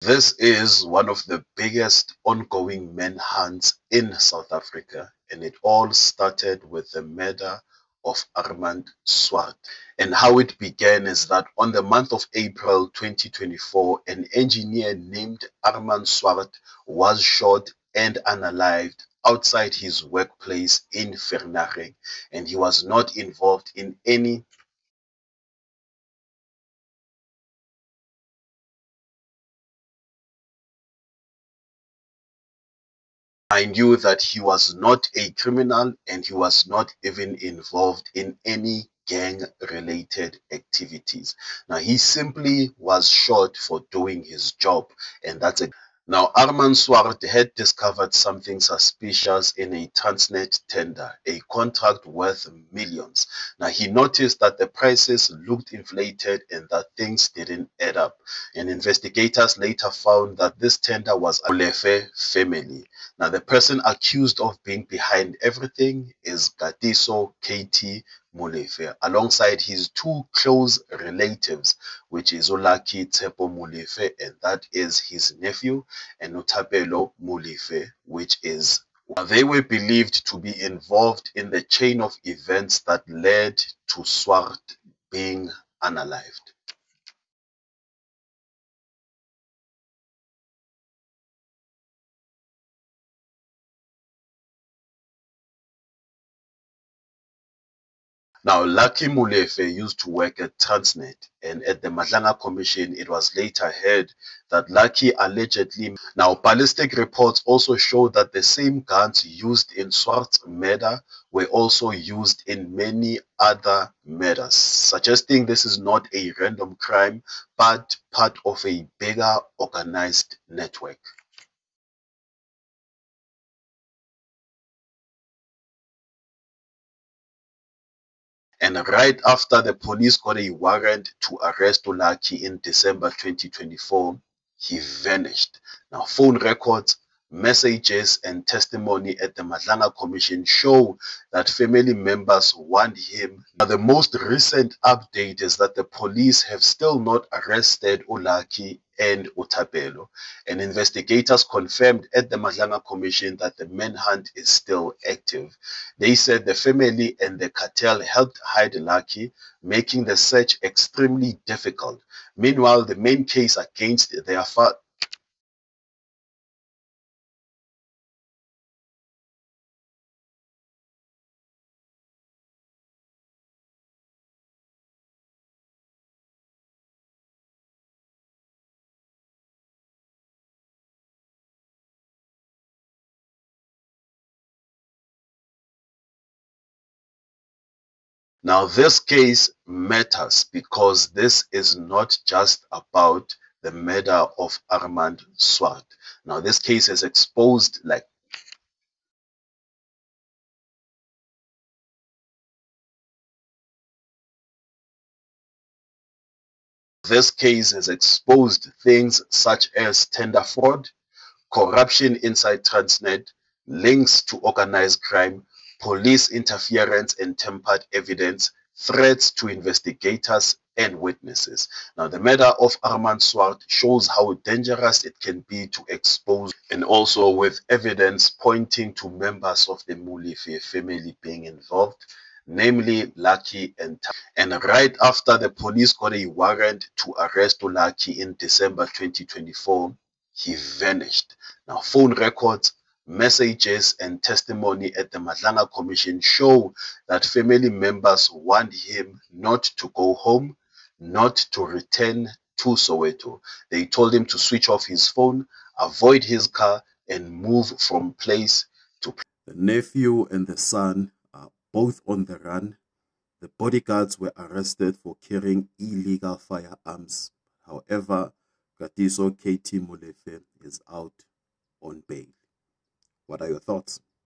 This is one of the biggest ongoing manhunts in South Africa, and it all started with the murder of Armand Swart. And how it began is that on the month of April 2024, an engineer named Armand Swart was shot and unalived outside his workplace in Vereeniging, and he was not involved in any. I knew that he was not a criminal and he was not even involved in any gang-related activities. Now, he simply was shot for doing his job, and that's it. Now, Armand Swart had discovered something suspicious in a Transnet tender, a contract worth millions. Now, he noticed that the prices looked inflated and that things didn't add up. And investigators later found that this tender was a Molefe family. Now, the person accused of being behind everything is Gatiso KT Molefe, alongside his two close relatives, which is Olaki Tsepo Molefe, and that is his nephew, and Notabelo Molefe, which is. They were believed to be involved in the chain of events that led to Swart being unalived. Now, Lucky Molefe used to work at Transnet, and at the Madlanga Commission, it was later heard that Lucky allegedly. Now, ballistic reports also show that the same guns used in Swart's murder were also used in many other murders, suggesting this is not a random crime, but part of a bigger organized network. And right after the police got a warrant to arrest Olaki in December 2024, he vanished. Now, phone records, messages, and testimony at the Madlanga Commission show that family members want him. Now, the most recent update is that the police have still not arrested Olaki and Utapelo, and investigators confirmed at the Madlanga Commission that the manhunt is still active. They said the family and the cartel helped hide Lucky, making the search extremely difficult. Meanwhile, the main case against their father. Now, this case matters because this is not just about the murder of Armand Swart. Now, this case has exposed like this case has exposed things such as tender fraud, corruption inside Transnet, links to organized crime, police interference and tampered evidence, threats to investigators and witnesses. Now, the murder of Armand Swart shows how dangerous it can be to expose, and also with evidence pointing to members of the Molefe family being involved, namely Lucky and Tam. And right after the police got a warrant to arrest Lucky in December 2024, he vanished. Now, phone records, messages, and testimony at the Madlanga Commission show that family members want him not to go home, not to return to Soweto. They told him to switch off his phone, avoid his car, and move from place to place. The nephew and the son are both on the run. The bodyguards were arrested for carrying illegal firearms. However, Gatiso KT Molefe is out on bail. What are your thoughts?